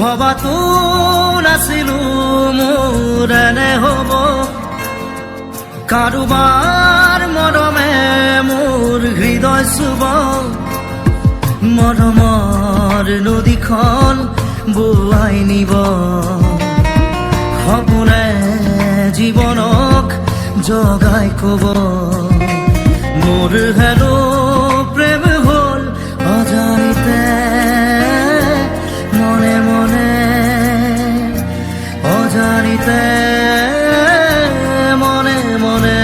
ভবাতো নাছিলো মোৰ এনে হ'ব কাৰোবাৰ মৰমে মোৰ হৃদয় চুব মৰমৰ নদীখন বোৱাই নিব সপোনে জীৱনক জগাই কব মোৰ হেনো প্ৰেম হ'ল অজানিতে মনে মনে অজানিতে মনে মনে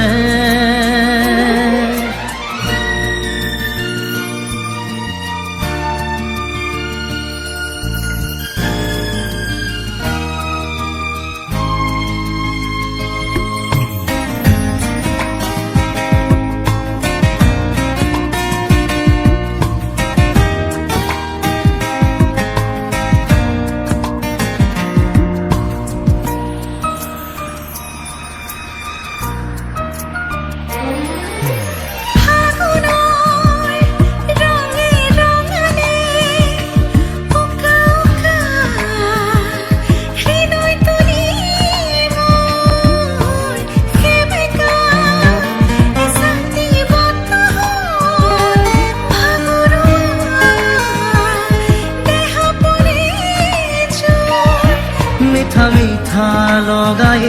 মিঠা মিঠা লগাই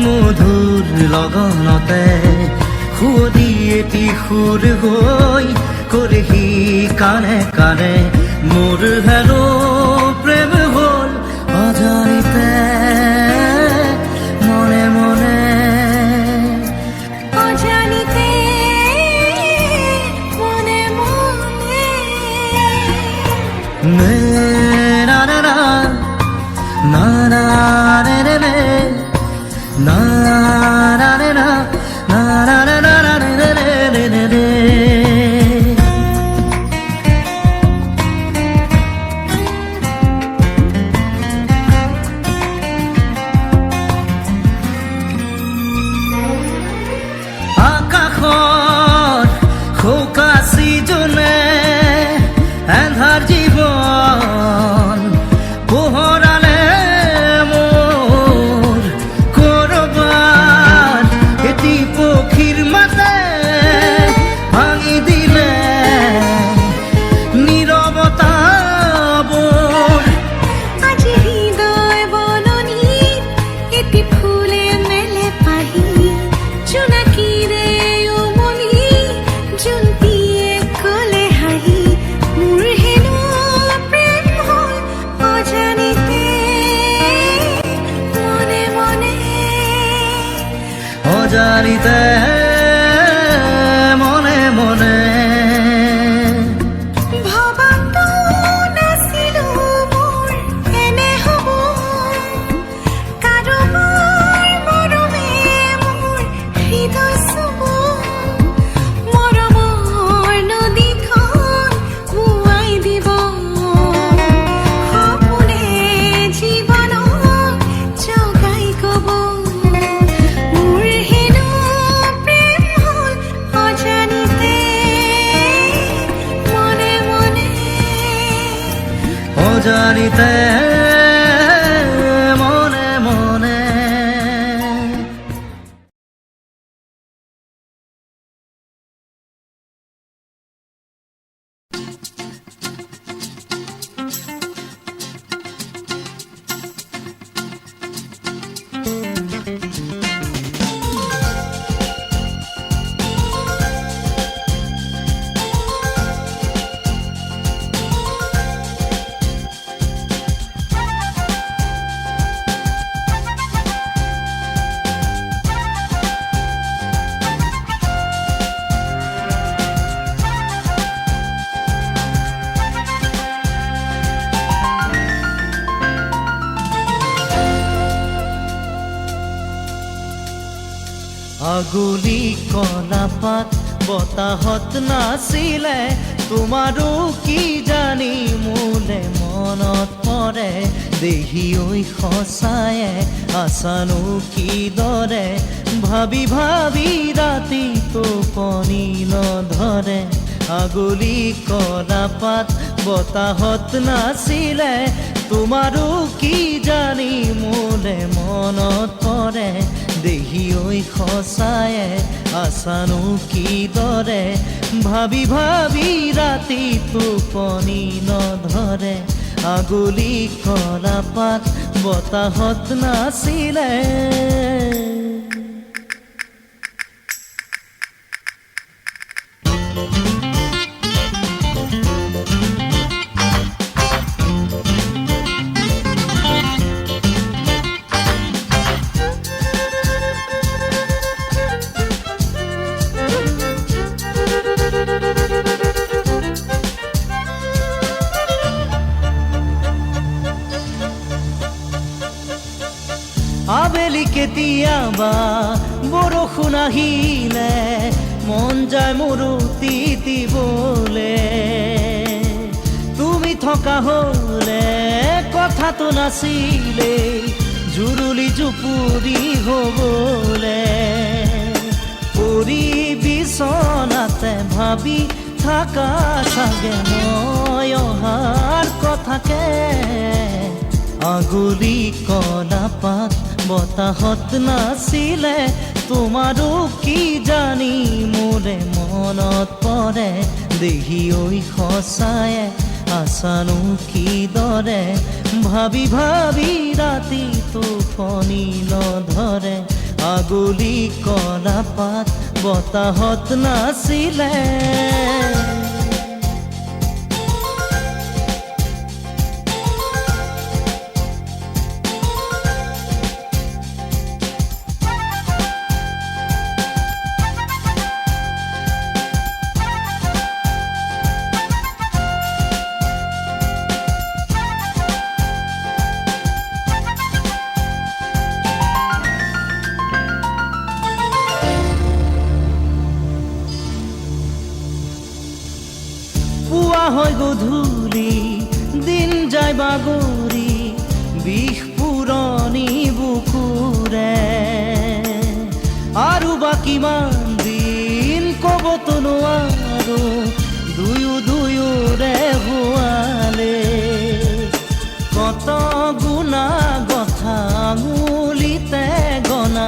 মধুৰ লগনতে সুদি এটি সুৰ হৈ কৰিহি কানে কানে মোৰ হেনো প্ৰেম হ'ল অজানিতে মনে মনে অজানিতে মনে মনে না না না na na na na na na na na na na na na na na na আকাশত খোকাছি জনে এন্ধাৰ জীৱন পোহৰালে পক্ষীৰ মাতে ভাঙি দিলে নীৰৱতাবোৰ আজি হৃদয় বননিত এটি ফুলে মেলে পাহি জোনাকীৰে উমলি জোনটিয়ে ক'লে হাঁহি মোৰ হেনো প্ৰেম হ'ল অজানিতে মনে মনে অজানিতে মনে মনে ভবাতো নাছিলো মোৰ এনে হ'ব কাৰোবাৰ মৰমে মোৰ হৃদয় চুব মৰমৰ নদীখন বোৱাই দিব সপোনে জীৱনক জগাই কব মোৰ হেনো প্ৰেম হ'ল অজানিতে মনে মনে অজানিতে মনে মনে আগুলি কলাপাত বতাহত নাছিলে তোমাৰো কি জানি মোলে মনত পৰে দেহি ঐ সঁচায়ে আছানো কি দৰে ভাবি ভাবি ৰাতি টোপনি নধৰে আগুলি কলাপাত বতাহত নাছিলে তোমাৰো কি জানি মোলে মনত পৰে দেহি ঐ সঁচায়ে আছানো কিদৰে ভাবি ভাবি ৰাতি টোপনি নধৰে আগুলি কলা পাত বতাহত নাছিলে আবেলি কেতিয়াবা বৰষুণ আহিলে মন যায় মোৰো তিতিবলে তুমি থকা হলে কথাটো নাছিলে জুৰুলি জুপুৰি হবলে পৰি বিচনাতে ভাবি থাকা চাগে মই অহাৰ কথাকে আগুলি কলা পাত বতাহত নাছিলে তোমাৰো কি জানি মোৰে মনত পৰে দেহি ঐ সঁচায়ে আছানো কিদৰে ভাবি ভাবি ৰাতি টোপনি নধৰে আগুলি কলা পাত বতাহত নাছিলে পুৱা হয় গধূলি দিন যায় বাগৰি বিষ পুৰণি বুকুৰে আৰু বা কিমান দিন ক'বতো নোৱাৰো দুয়োৰে হোৱালে কত গুণা কথা আঙুলিতে গনা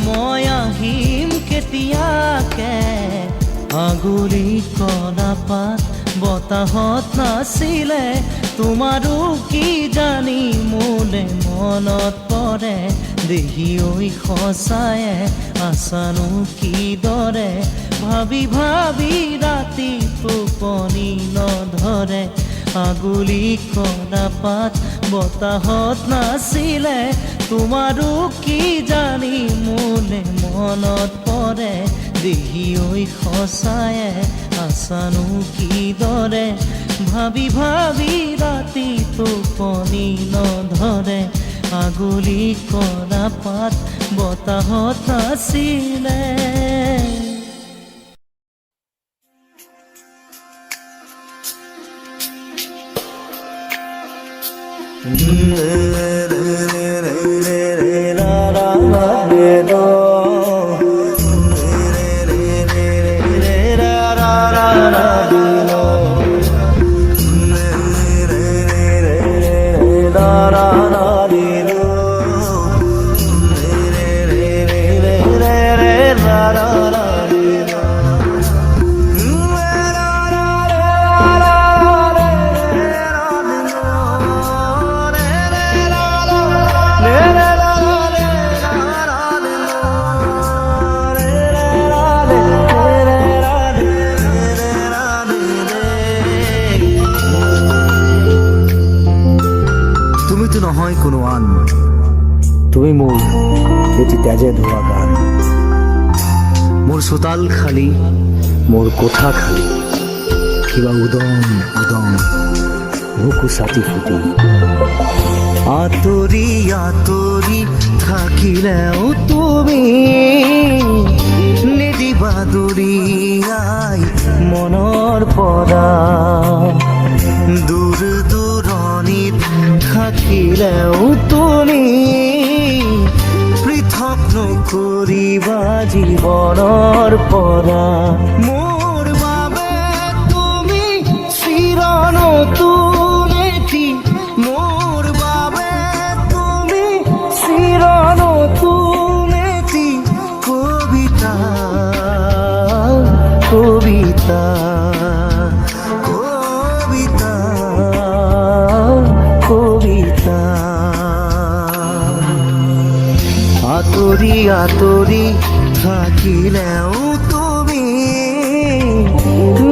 মই আহিম কেতিয়াকে আগুলি কলা পাত বতাহত নাছিলে তোমাৰো কি জানি মোলে মনত পৰে দেহি ঐ সঁচায়ে আছানো কিদৰে ভাবি ভাবি ৰাতি টোপনি নধৰে আগুলি কলা পাত বতাহত নাছিলে তোমাৰো কি জানি মোলে মনত পৰে দেহি ঐ সঁচায়ে আছানো কিদৰে ভাবি ভাবি ৰাতি টোপনি নধৰে আগুলি কলা পাত বতাহত নাছিলে নহয় কোনো আন তুমি মোৰ এটি তেজে ধোৱা গান মোৰ চোতাল খালী মোৰ কোঠা খালী কিবা উদম উদম বুকু ছাতি ফুটি আঁতৰি আঁতৰি থাকিলেও তুমি নিদিবা দূৰিয়াই মনৰ পৰা দূৰ দূৰণিত থাকিলেও তুমি পৃথক নকৰিবা জীৱনৰ পৰা মোৰ বাবে তুমি চিৰ নতুন এটি মোৰ আতৰি থাকিলেও তুমি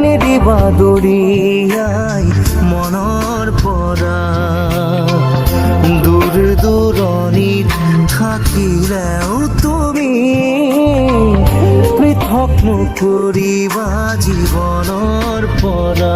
নিদিবা দৰিয়াই মনৰ পৰা দূৰ দূৰণিত থাকিলেও তুমি পৃথক নকৰিবা জীৱনৰ পৰা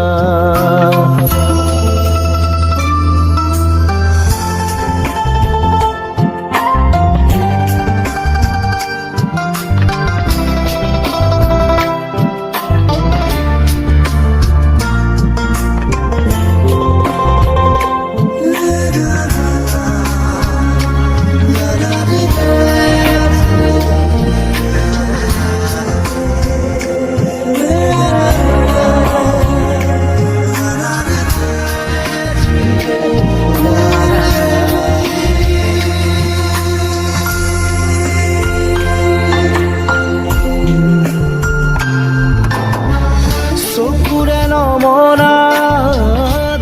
চকুৰে নমনা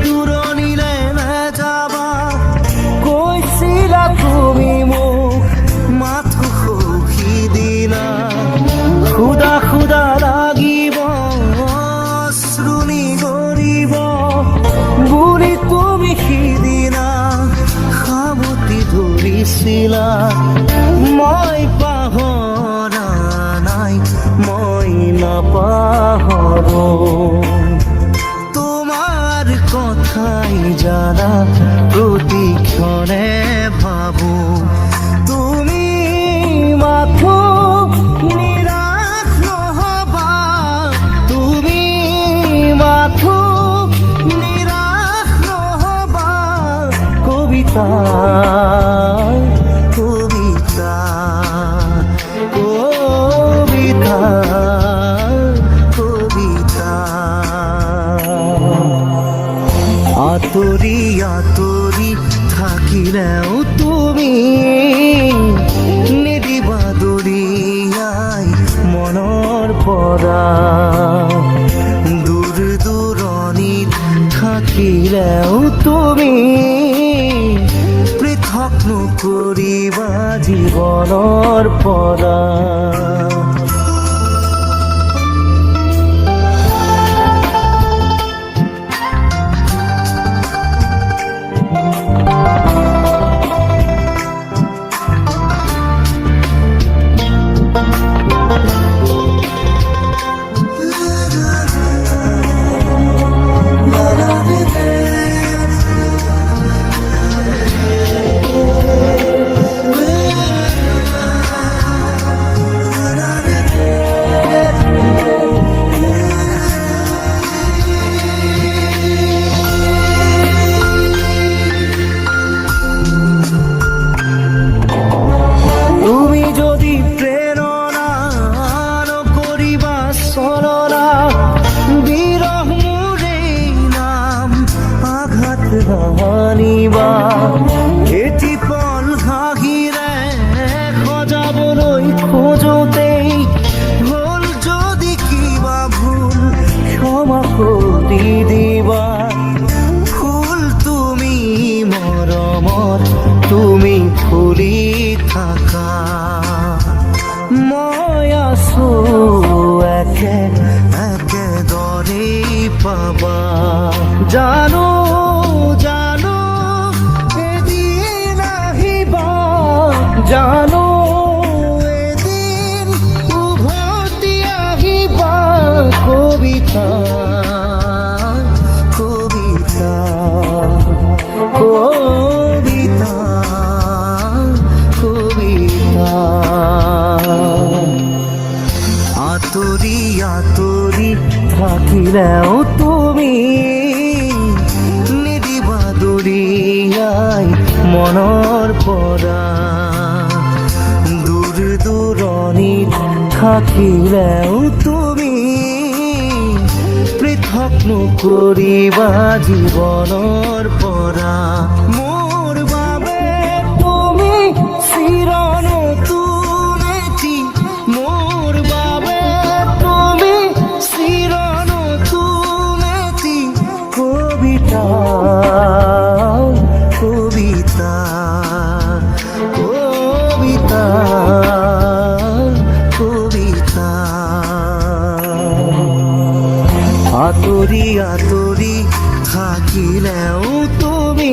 দূৰণিলে নাযাবা কৈছিলা তুমি মোক মাথো সখী দিনা খুদা খুদা লাগিব শ্ৰুণি কৰিব বুলি তুমি সিদিনা সাৱটি ধৰিছিলা মই পাহৰা নাই মই নাপাহৰো তোমাৰ কথাই জানা প্ৰতিক্ষণে ভাবো তুমি মাথো নিৰাশ নহবা তুমি মাথো নিৰাশ নহবা কবিতা কবিতা কবিতা কবিতা আতৰি আতৰি থাকিলেও তুমি নিদিবা দৰিয়াই মনৰ পৰা দূৰ দূৰণিত থাকিলেও তুমি পৃথক নকৰিবা জীৱনৰ পৰা তুমি যদি প্ৰেৰণা নকৰিবা চলনা বিৰহ মোৰে নাম আঘাত হানিবা এটি পল হাঁহিৰে সজাবলৈ খোজোতেই হ'ল যদি কিবা ভুল ক্ষমা কৰি দিবা ফুল তুমি মৰমৰ তুমি ফুলি থাকা মই আছো একে একেদৰে পাবা জানো জানো এদিন আহিবা জানো এদিন উভতি আহিবা কবিতা কবিতা কবিতা কবিতা আতৰি আতৰি থাকিলেও তুমি নিদিবা দৰিয়াই মনৰ পৰা দূৰ দূৰণিত থাকিলেও তুমি পৃথক নকৰিবা জীৱনৰ পৰা মোৰ বাবে তুমি চিৰ নতুন এটি মোৰ বাবে তুমি চিৰ নতুন এটি কবিতা কবিতা কবিতা আতৰি আতৰি থাকিলেও তুমি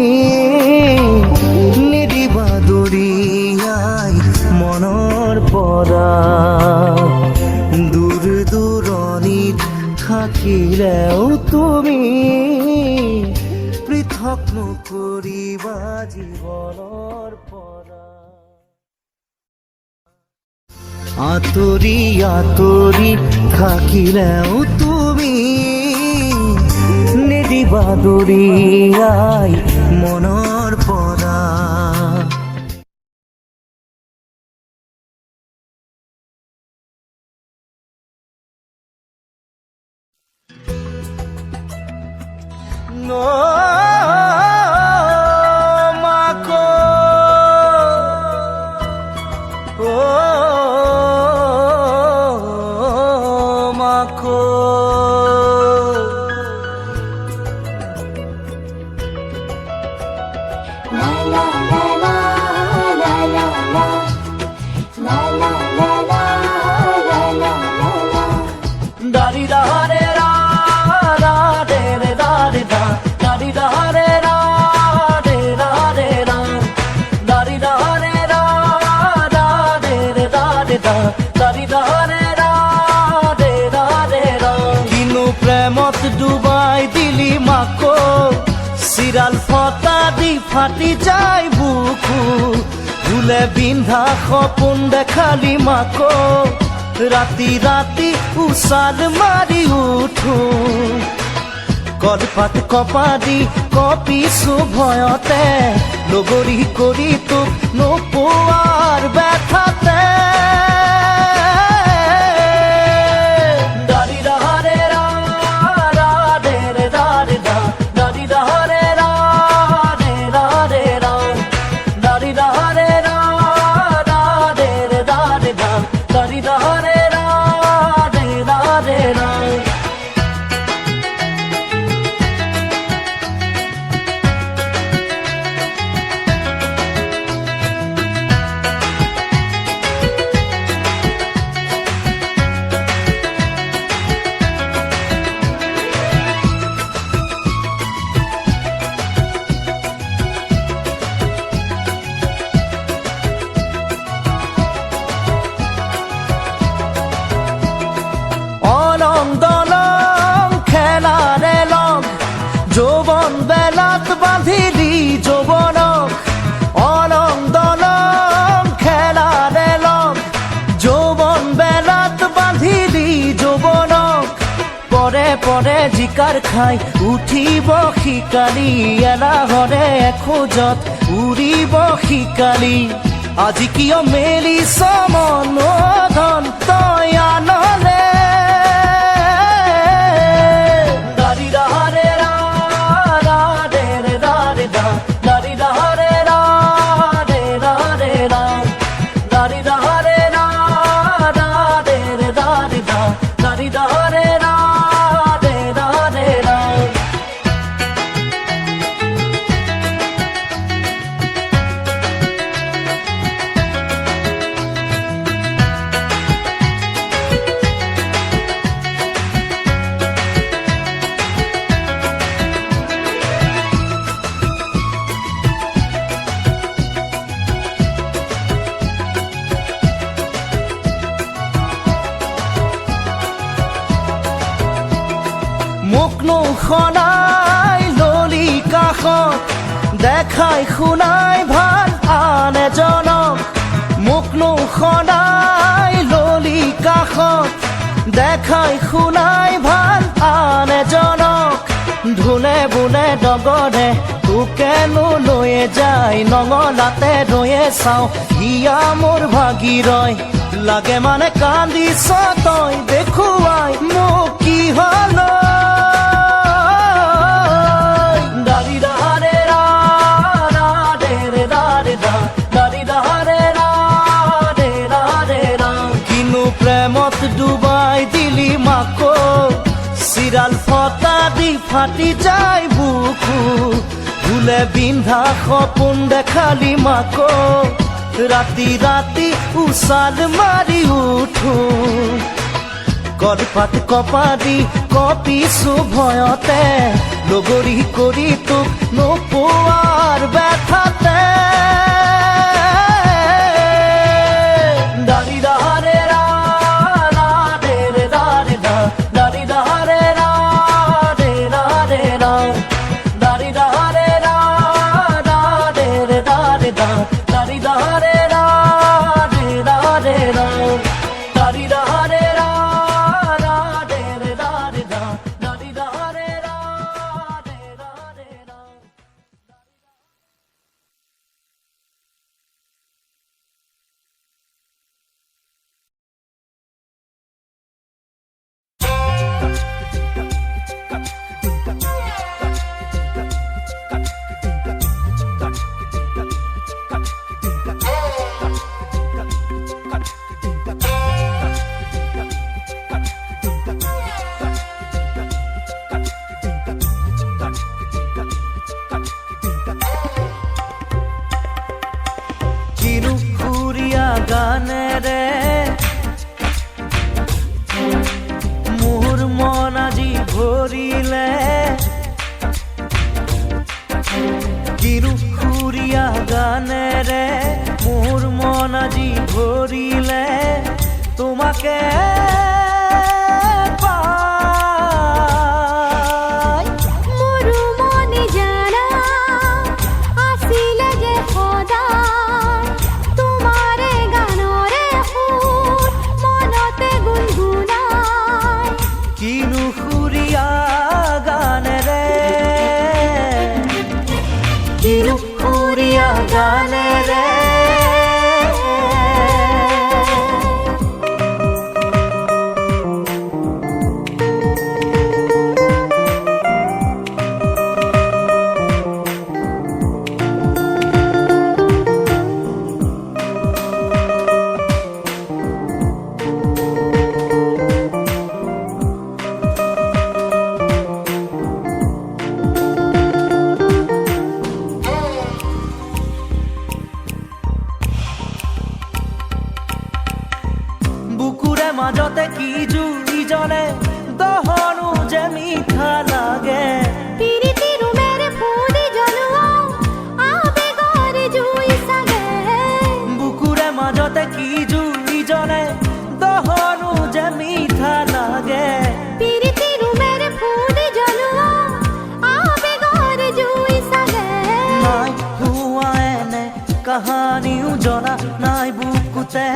নিদিবা দৰিয়াই মনৰ পৰা দূৰ দূৰণিত থাকিলেও তুমি পৃথক নকৰিবা জীৱনৰ পৰা আতৰি আতৰি থাকিলেও তুমি নিদিবা দৰিয়াই মনৰ পৰা মাকো মাকো দারি দারে রা রা রে রে দারি দা দারি দারে রা রে রা রে রা দারি দারে রা রা রে রে দারি দা দারি দারে রা রে রা রে রা কিনো প্ৰেমত ডুবাই দিলি মাকো চিৰাল ফটা দি ফাটি যায় বুকু ভুলে বিন্ধা সপোন দেখালি মাকো ৰাতি ৰাতি উছাল মাৰি উঠো কলপাত কপাদি কপিছো ভয়তে লগৰী কৰি তোক নোপোৱাৰ ব্যথাতে দাৰি দাৰে ৰা ৰা ৰে ৰে দাৰি দা দাৰি দাৰে ৰা ৰে ৰা ৰে ৰা দাৰি দাৰে ৰা ৰা ৰে ৰে দাৰি দা দাৰি দাৰে ৰা ৰে ৰা ৰে ৰা অলং দলং খেলাৰে লগ যৌৱন বেলাত বান্ধিলি যৌৱনক অলং দলং খেলাৰে লগ যৌৱন বেলাত বান্ধিলি যৌৱনক পৰে পৰে জিকাৰ খাই উঠিব শিকালি এলাহৰে এখোজত উৰিব শিকালি আজি কিয় মেলিছ মন ধন তই আনলে দাৰি দাৰে ৰা ৰা ৰে ৰে দাৰি দা দাৰি দাৰে ৰা ৰে ৰা ৰে ৰা দাৰি দাৰে ৰা ৰা ৰে ৰে দাৰি দা দাৰি দাৰে ৰা ৰে ৰা ৰে ৰা মোক নুশুনাই ললি কাষত দেখাই শুনাই ভাল আন এজনক মোক নুশুনাই ললি কাষত দেখাই শুনাই ভাল আন এজনক ধুনে বুনে ডগৰে তোকেনো লৈয়ে যায় নঙলাতে ৰৈয়ে চাওঁ হিয়া মোৰ ভাগি ৰয় লাগে মানে কান্দিছ তই দেখুৱাই মোক কি হল দাৰি দাৰে ৰা ৰা ৰে ৰে দাৰি দা দাৰি দাৰে ৰা ৰে ৰা ৰে ৰা কিনো প্ৰেমত ডুবাই দিলি মাকো চিৰাল ফটা দি ফাটি যায় বুকু ভুলে বিন্ধা সপোন দেখালি মাকো ৰাতি ৰাতি উছাল মাৰি উঠো কলপাত কপাদি পিছু ভয়তে লগৰী কৰি তোক নোপোৱাৰ ব্যথাতে দাৰি দাৰে ৰা ৰা ৰে ৰে ৰা ৰে ৰা দাৰি দাৰে ৰা ৰে ৰা ৰে ৰা দাৰি দাৰে ৰা ৰা ৰে ৰে ৰা ৰে ৰা দাৰি দাৰে ৰা ৰে ৰা ৰে ৰা দাৰি দাৰে ৰা ৰা ৰে ৰে ৰা ৰে ৰা দাৰি দাৰে ৰা ৰে ৰা ৰে ৰা কিনো সুৰীয়া গানেৰে মোৰ মন আজি ভৰিলে কিনো সুৰীয়া গানেৰে মোৰ মন আজি ভৰিলে তোমাকে পাই মোৰো মনে জানা আছিলে যে সদায় তোমাৰে গানৰে সুৰ মনতে গুণগুণাই কিনো সুৰীয়া গানেৰে কিনো সুৰীয়া গানেৰে বুকুৰে মাজতে কি জুই জ্বলে দহনো যে মিঠা লাগে পিৰিতি ৰুমেৰে ফুলি জ্বলোৱা আবেগৰে জুই চাগে বুকুৰে মাজতে কি জুই জ্বলে দহনো যে মিঠা লাগে পিৰিতি ৰুমেৰে ফুলি জ্বলোৱা আবেগৰে জুই চাগে নাই হোৱা এনে কাহানিও জনা নাই বুকুতে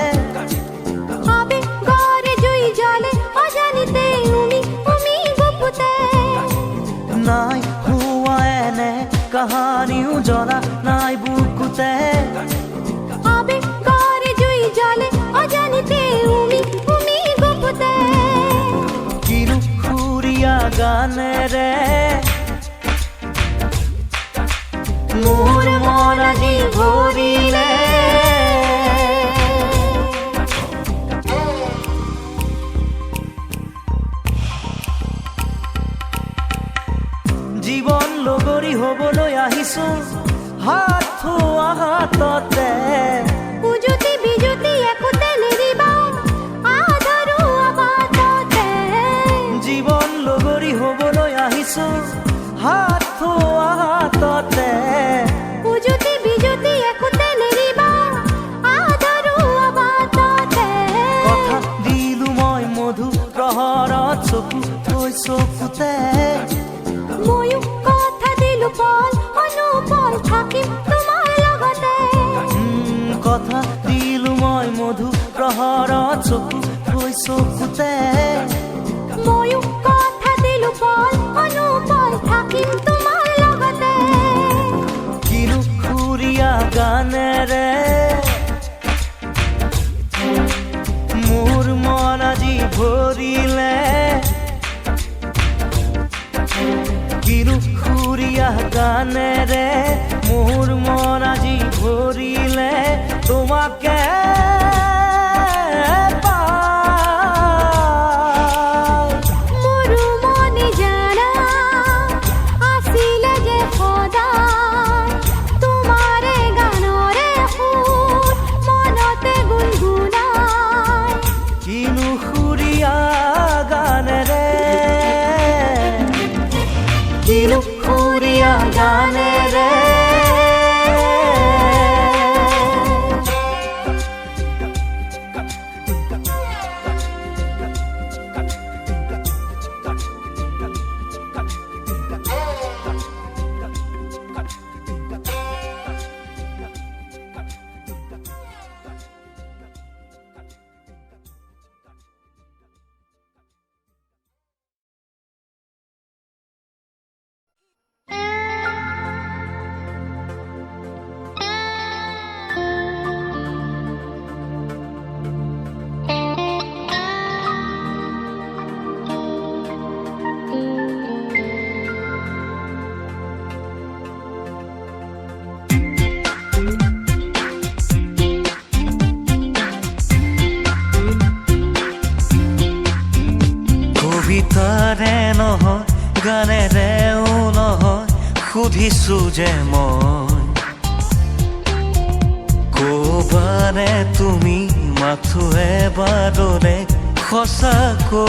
আবেগরে জুই জ্বলে অজানিতে উমি উমি গুপুতে নাই হোৱা এনে কাহানিও জনা নাই বুকুতে আবেগরে জুই জ্বলে অজানিতে উমি উমি গুপুতে কিনো সুৰীয়া গানেৰে মোৰ মন আজি ভৰিলে জীৱন লগৰী হবলৈ আহিছো হাত থোৱা হাততে উজুতি বিজুতি একোতে নেৰিবা আধৰু আবাততে জীৱন লগৰী হবলৈ আহিছো হাত থোৱা হাততে উজুতি বিজুতি একোতে নেৰিবা আধৰু আবাততে কথা দিলো মই মধু প্ৰহৰত চকু থৈ চকুতে ময়ো কথা দিলো পল অনুপল থাকিম তোমাৰ লগতে কথা দিলো মই মধু প্ৰহৰত চকু থৈ চকুতে ময়ো কথা দিলো পল অনুপল থাকিম তোমাৰ লগতে কিনো সুৰীয়া গানেৰে মোৰ মন আজি ভৰিলে কিনো সুৰীয়া গানেৰে মোৰ মন আজি ভৰিলে তোমাকে পাই মোৰো মনে জানা আছিলে যে সদায় তোমাৰে গানৰে সুৰ মনতে গুণগুণাই কিনো সুৰীয়া গানেৰে কিনো সুৰীয়া গানেৰে কবিতাৰে নহয় গানেৰেও নহয় সুধিছো যে মই ক'বানে তুমি মাথো এবাৰৰে সঁচাকৈ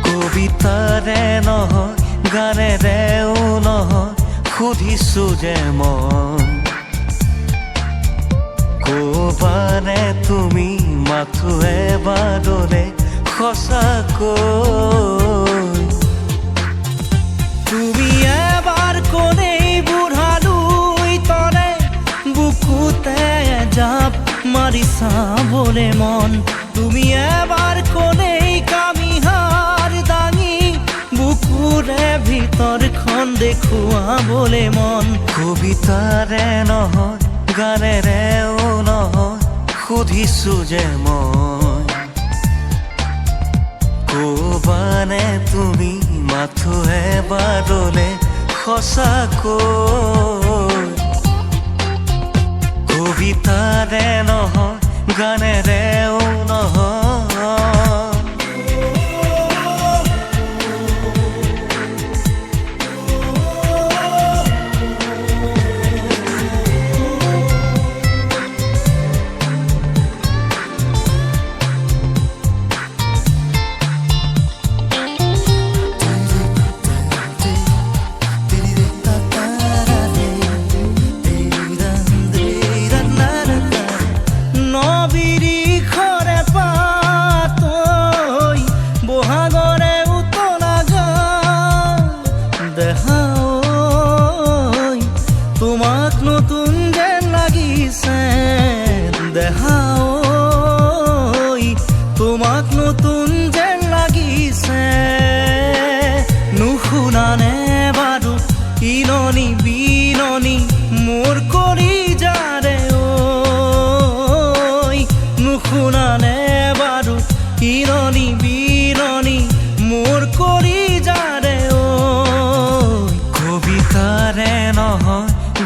কবিতাৰে নহয় গানেৰেও নহয় সুধিছো যে মই ক'বানে তুমি মাথো এবাৰৰে সঁচাকৈ তুমি এবাৰ ক'লেই বুঢ়ালৈ তৰে বুকুতে জাপ মাৰি চাবলে মন তুমি এবাৰ ক'লেই কামিহাৰ দাঙি বুকুৰে ভিতৰখন দেখুৱাবলে মন কবিতাৰে নহয় গানেৰেও নহয় সুধিছো যে মই ক'বানে তুমি মাথো এবাৰলে সঁচাকৈ কবিতাৰে নহয় গানেৰেও নহয়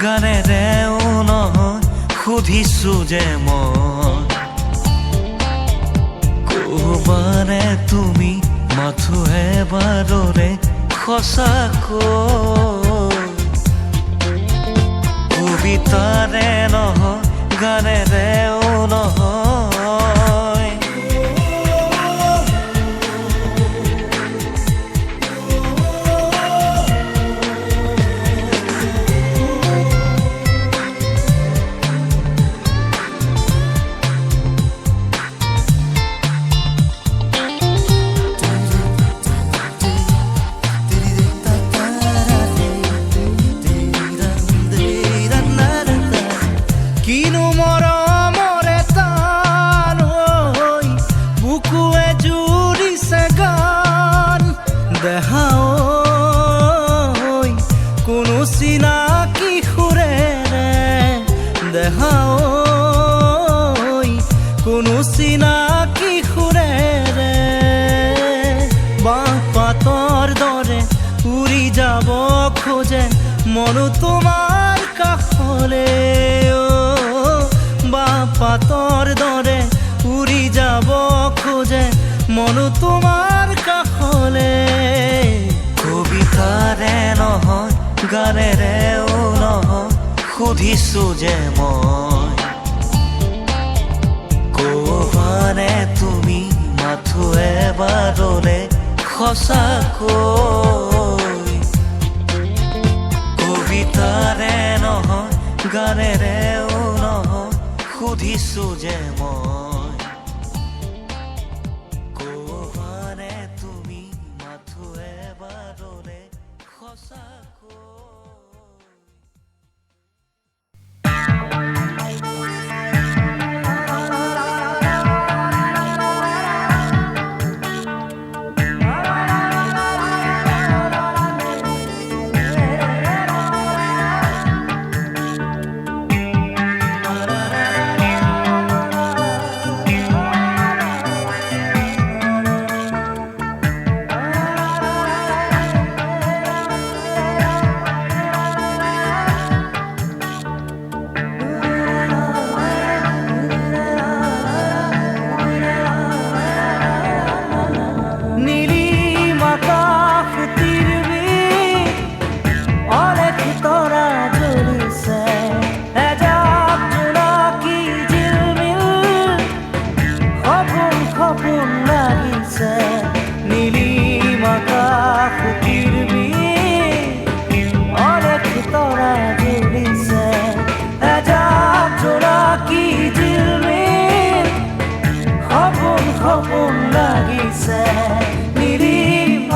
গানেৰেও নহয় সুধিছো যে মই ক'বানে তুমি মাথো এবাৰৰে সঁচাকৈ কবিতাৰে নহয় গানেৰেও নহয় মনো তোমাৰ কাষলে বাপাতৰ দৰে উৰি যাব খোজে মনো তোমাৰ কাষলে কবিতাৰে নহয় গানেৰেও নহয় সুধিছো যে মই ক'বানে তুমি মাথো এবাৰলে সঁচাকৈ। কবিতাৰে নহয় গানেৰেও নহয় সুধিছো যে মই, ক'বানে তুমি মাথো এবাৰলে সঁচাকৈ।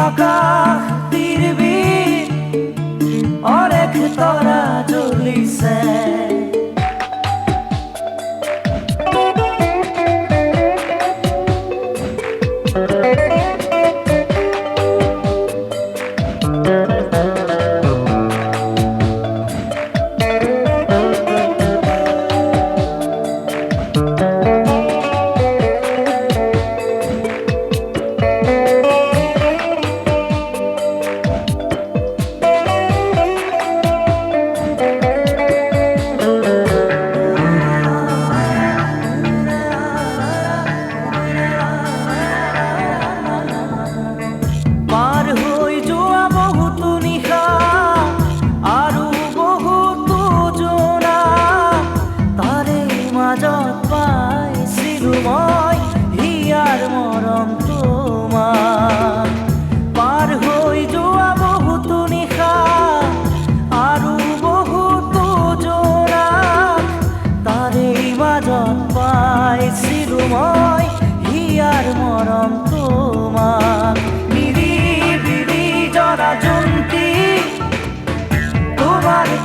আকাশ পৃথিৱী অনেক তৰা জ্বলিছে।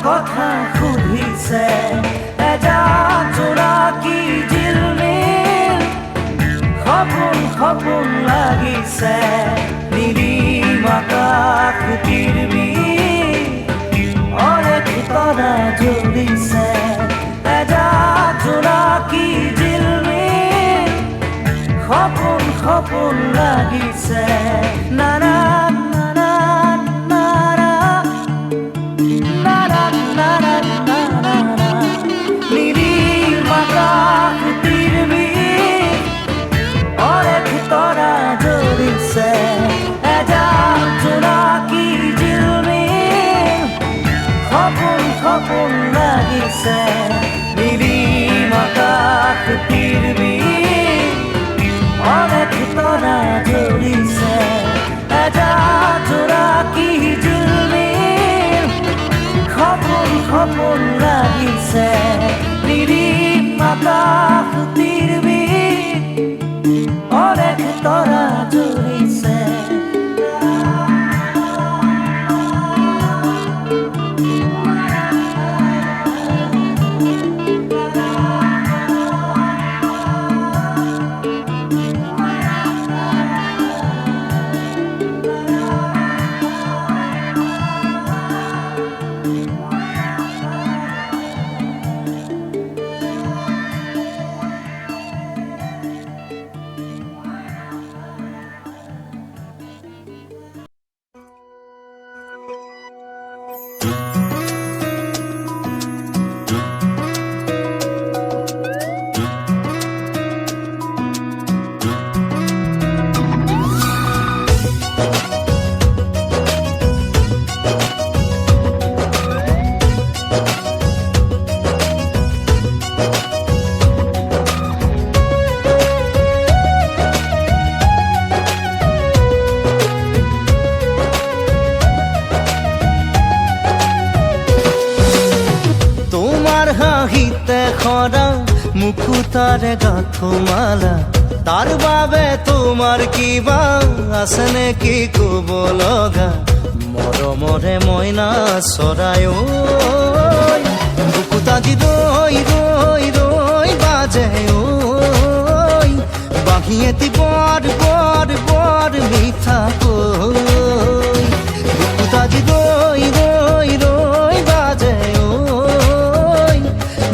কথা সুধিছে এজাক জোনাকী জিলমিল, সপোন সপোন লাগিছে। নীলিম আকাশ পৃথিৱী অনেক তৰা জ্বলিছে। এজাক জোনাকী জিলমিল, সপোন সপোন লাগিছে। নানা নীলিম আকাশ পৃথিৱী অনেক তৰা জ্বলিছে। এজাক জোনাকী জিলমিল, সপোন সপোন লাগিছে। নীলিম আকাশ পৃথিৱী অনেক তৰা জ্বলিছে। সূতাৰে গাঁঠো মালা তাৰ বাবে তোমাৰ কিবা আছে নেকি ক'ব লগা মৰমৰে মইনা চৰাই ঐ বুকুত আজি ৰৈ ৰৈ ৰৈ বাজে ঐ বাঁহী এটি বৰ বৰ বৰ মিঠা কৈ বুকুত আজি ৰৈ ৰৈ ৰৈ বাজে ঐ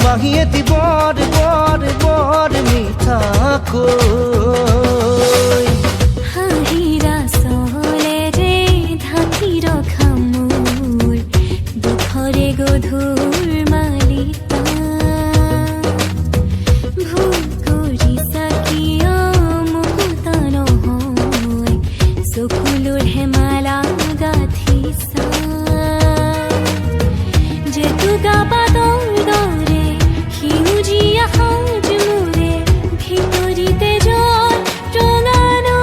বাঁহী এটি বৰ বৰ বৰ মিঠা কৈ হাঁহিৰা চলেৰে ঢাকি ৰখা মোৰ দুখৰে গধুৰ মালিতা ভুল কৰিছা কিয় মুকুতা নহয় চকুলোৰ হেমালা গাঁঠিছা জেতুকা পাতৰ দৰে সেউজীয়া সাজ মোৰে ভিতৰিতে জল ৰঙানো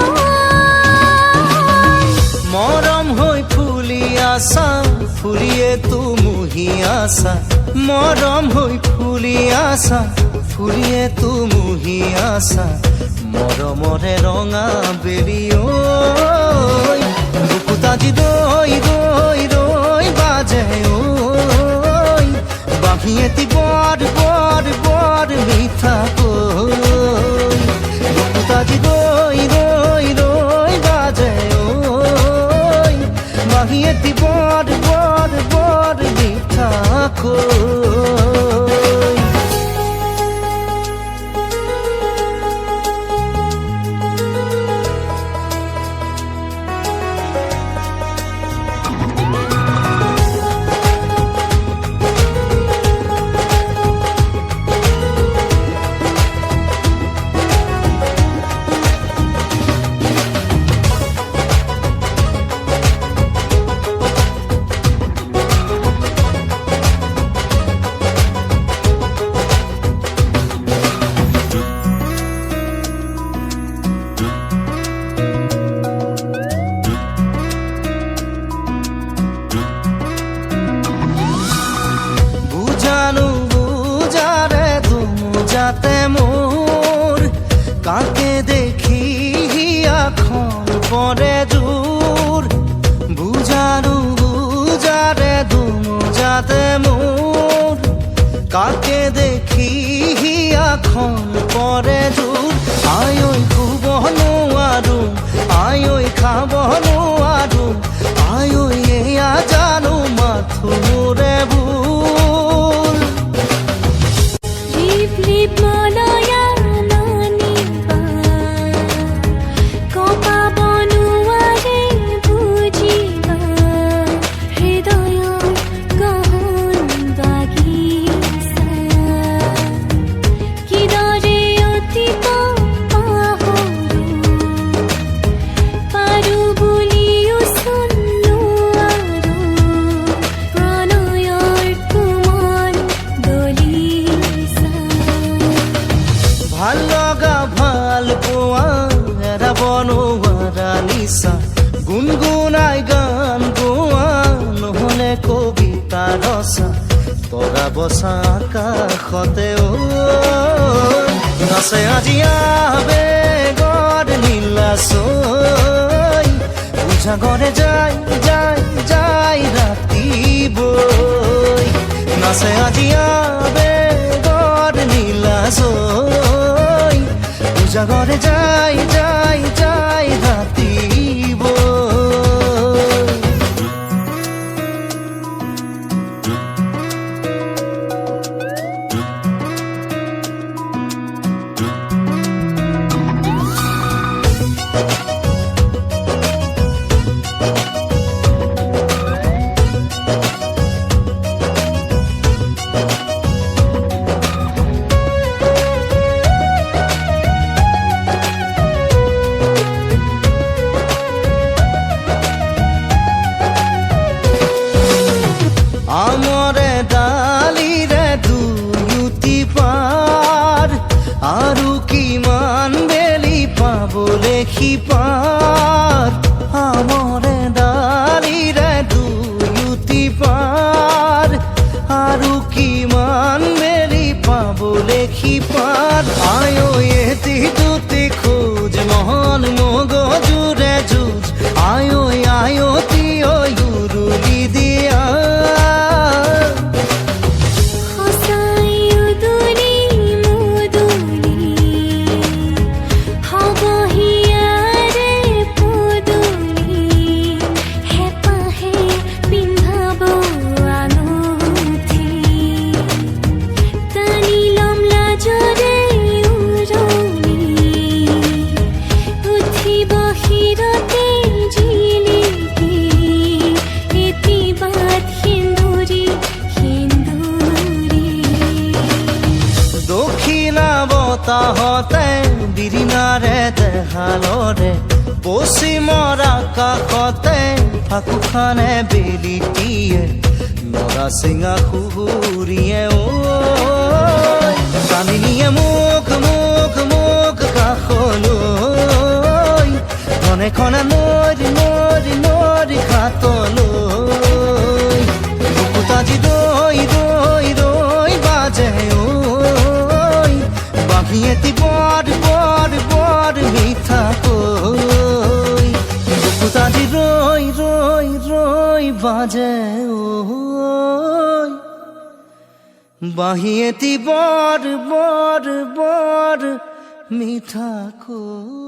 মৰম হৈ ফুলি আছা ফুলিয়ে তুমুহি আছা মৰম হৈ ফুলি আছা ফুলিয়ে তুমুহি আছা মৰমৰে ৰঙা বেলি ঐ বুকুত আজি ৰৈ ৰৈ ৰৈ বাজে ঐ বাঁহী এটি বৰ বৰ বৰ মিঠা কৈ বুকুত আজি ৰৈ ৰৈ ৰৈ বাজে ঐ বাঁহী এটি বৰ বৰ বৰ মিঠা কৈ যাতে মোৰ কাকে দেখি হিয়াখন পৰে দূৰ বুজানো বুজাৰে ধুমু যাতে মোৰ কাকে দেখি হিয়াখন পৰে দূৰ আই ঐ শুব নোৱাৰো আই ঐ খাব নোৱাৰো আই ঐ এয়া জানো মাথো মোৰে ভুল রিপ রিপ মলয়া নানিবা কপা বনুয়ারে বুঝিবা হৃদয়ৰ গহন বাগিচা কিদৰে অতীত পাহৰো পাৰো বুলিও শুনো আৰু প্ৰণয়ৰ কোমল দলিচা ভাল লগা ভাল পোৱা এৰাব নোৱাৰা নিচা গুণগুণাই গান গোৱা নহলে কবিতা ৰচা তৰা বচা আকাশতে ঐ নাচে আজি আবেগৰ নীলাচৈ উজাগৰে যাই যাই যাই ৰাতি বৈ নাচে আজি আবেগৰ নীলাচৈ উজাগৰে যাই যাই যাই ৰাতি বৈ আমরে ডালিরে দুয়ুতি পার আৰু কিমান বেলি পাবলে সিপাৰ আমরে ডালিৰে দুয়ুতি পাৰ আৰু কিমান বেলি পাবলে সিপাৰ ঘৰতে ফাকুখানে বেলিটিয়ে নৰা চিঙা সুৰিয়ে কামিনীয়ে মোক মোক মোক কাষলৈ খনে খনে নৰি নৰি নৰি ঘাটলৈ বুকুতাজি ৰৈ ৰৈ ৰৈ বাজে বাঁহী এটি বৰ বৰ বৰ মিঠাকৈ বুকুতাজি ৰৈ ৰৈ ৰৈ বাজে বাঁহী এটি বৰ বৰ বৰ মিঠাকৈ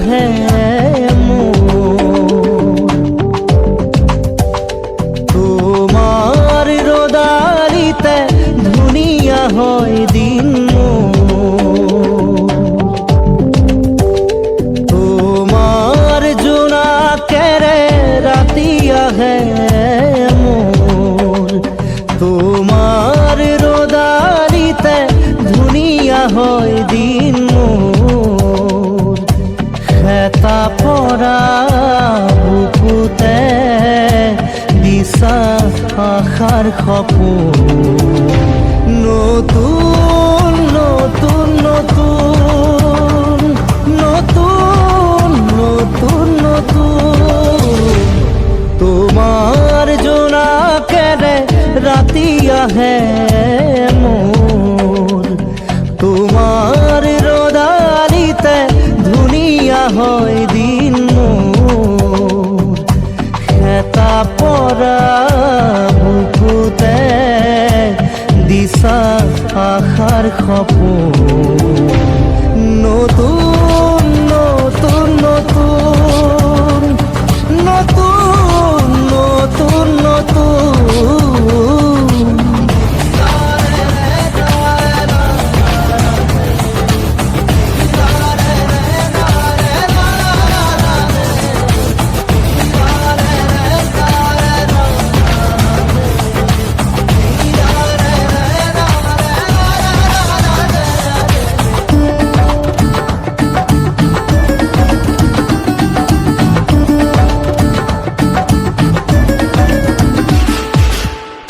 হে তোমার রোদালিতে ধুনিয়া হয় দিন তোমার জোনা কেরে রাতিয়া হে মোর তোমার রোদালিতে ধুনিয়া হয় দিন খেতা পৰা বুকুতে দিছা আশাৰ সপোন নতুন নতুন নতুন নতুন নতুন নতুন তোমাৰ জোনাকেৰে ৰাতি আহে মোৰ তোমাৰ ৰদালিতে ধুনীয়া হয় দিন মোৰ খেতা পৰা বুকুতে দিছা আশাৰ সপোন নতুন নতুন নতুন নতুন নতুন নতুন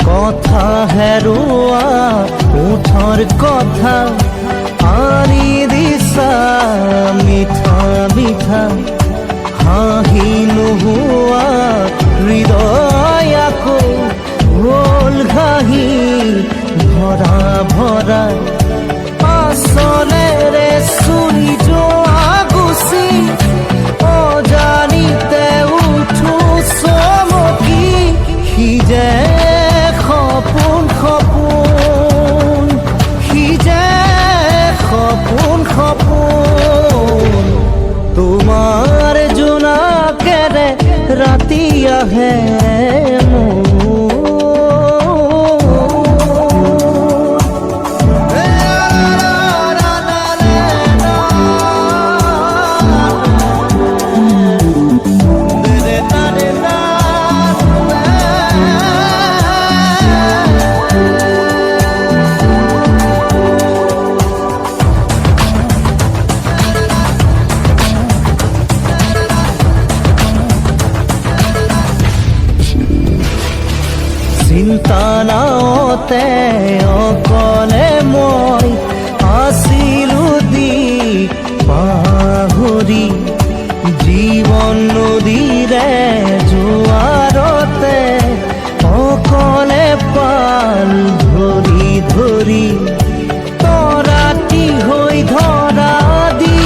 কথা হেৰুৱা ওঠৰ কথা আনি দিছা মিঠা মিঠা হাঁহি নোহোৱা হৃদয় আকৌ হ'ল ঘাহি ভৰা ভৰা আচলেৰে চুই যোৱা গুচি অজানিতে উঠো চমকি সিজে সপোন সপোন সিজে সপোন সপোন তোমাৰ জোনাকেৰে ৰাতি আহে চিন্তা নাওতে অকলে মই আছিলো দি পাহৰি জীৱন নদীৰে জোৱাৰতে অকলে পাল ধৰি ধৰি তৰাতি হৈ ধৰা দি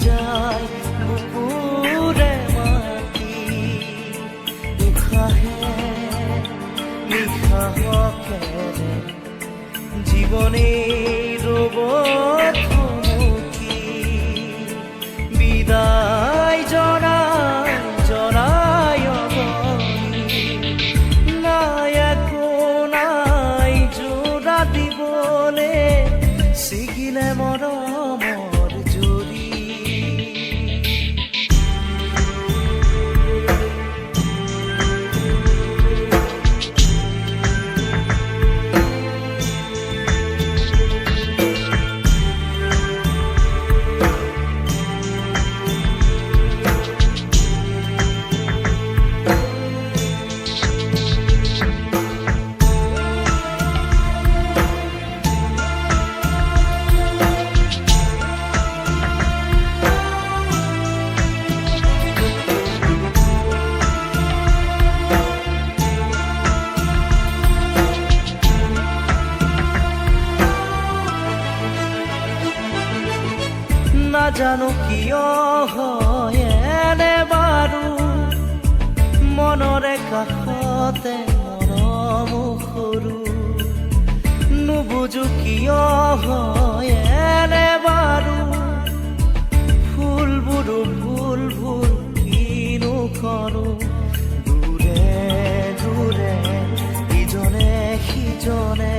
যায় বুকুৰে মাটি উশাহে নিশাহকেৰে জীৱনে ৰ'ব থমকি বিদায় জনাই জনাই অগণি নাই একো নাই যোৰা দিবলে ছিগিলে মৰমৰ জুৰি নাজানো কিয় হয় এনে বাৰু মনৰে কাষতে মৰম সৰু নুবুজো কিয় হয় এনে বাৰু ফুলবোৰো ভুল ভুল কিনো কৰো দূৰে দূৰে ইজনে সিজনে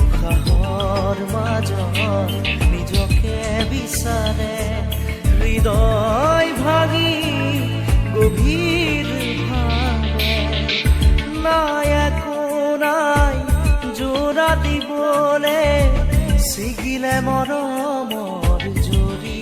উশাহৰ মাজত নিজকে বিচাৰে হৃদয় ভাঙি গভীৰ ভাৱে নাই একো নাই যোৰা দিবলে ছিগিলে মৰমৰ জুৰি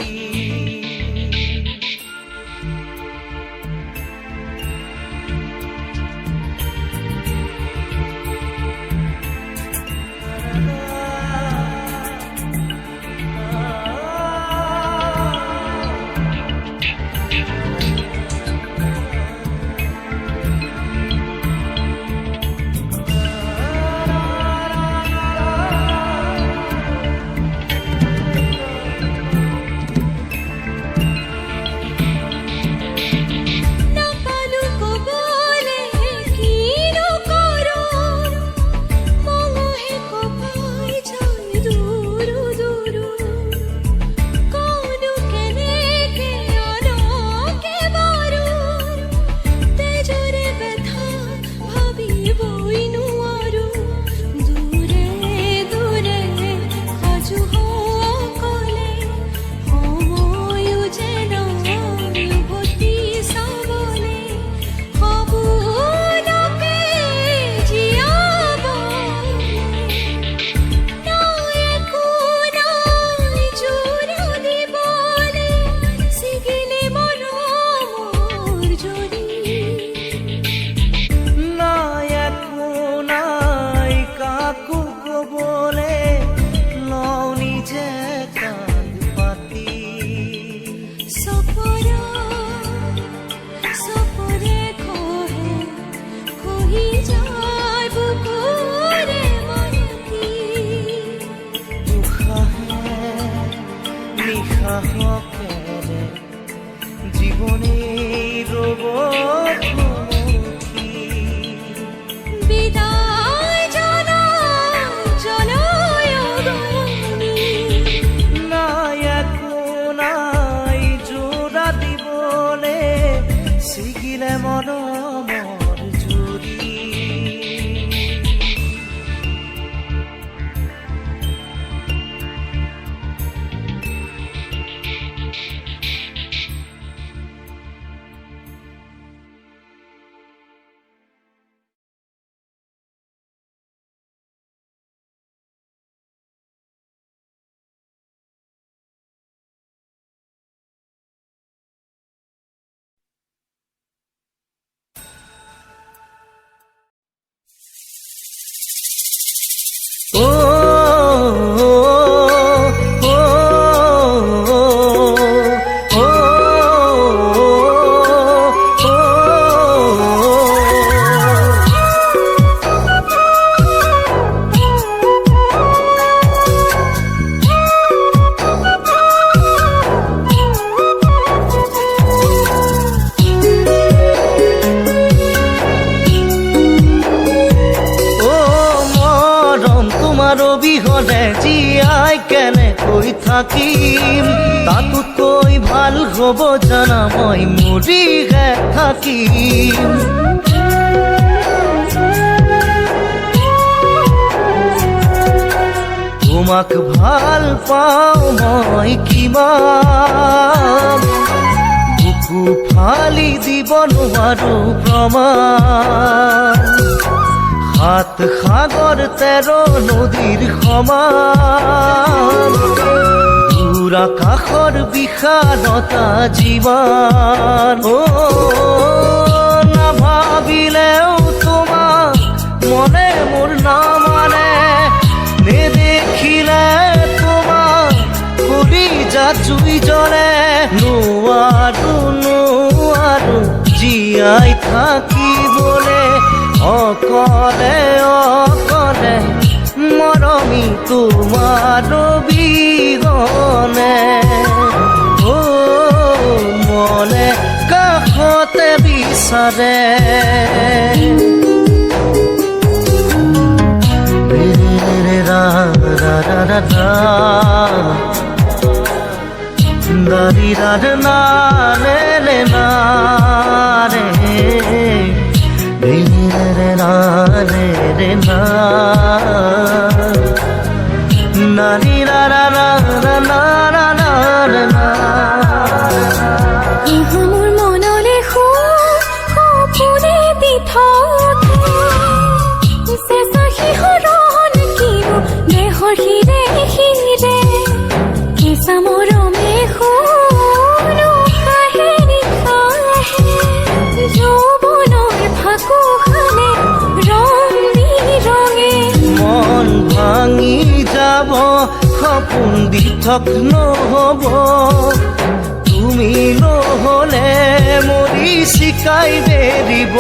নাপালো কবলে কিনো কৰো মঙহে কপাই যায় দূৰো দূৰো কনো কেনেকে আনকে বাৰু তেজৰে ব্যথা ভাবিবই নোৱাৰো দূৰে দূৰে সাজু সকলে সময়ো যেন উভতি চাবলে সপোনকে জীয়াবলে নাই একো নাই যোৰা দিবলে ছিগিলে মৰমৰ জুৰি নাই একো নাই কাকো কবলে লওঁ নিজে কান্ধ পাতি সপৰে খহে খহি যায় বুকুৰে মাটি উশাহে নিশাহকেৰে জীৱনে ৰ'ব থমকি বিদায় জনাই অগণি নাই একো নাই যোৰা দিবলে ছিগিলে মৰমৰ জুৰি তোমাৰ অবিহনে জীয়াই কেনেকৈ থাকিম তাতোতকৈ ভাল হ'ব জানা মই মৰিহে থাকিম তোমাক ভাল পাওঁ মই কিমান বুকু ফালি দিব নোৱাৰো প্ৰমাণ সাত সাগৰ 13 নদীৰ সমান দূৰ আকাশৰ বিশালতা যিমান নাভাবিলেও তোমাক মনে মোৰ নামানে নেদেখিলে তোমাক কলিজা জুই জ্বলে নোৱাৰো জীয়াই থাকিবলে অকলে অকলে মৰমি তোমাৰ বিহনে মনে কাষতে বিচাৰে ৰা ৰা ৰা ৰা ৰা দারি রার না রে রে না রে রে না রে রে না নারী রা রা রা রা না রা না রে না মোৰ মনলে সপোনে দি থাকে চেঁচা শিহৰণ কিনো দেহৰ শিৰে শিৰে কেঁচা মৰমে শুনো কাহিনী কাহে যৌৱনৰ ফাকুহানে ৰং বিৰঙে মন ভাঙি যাব সপোন দিঠক নহব তুমি নহলে মৰি চিকাই দেৰিব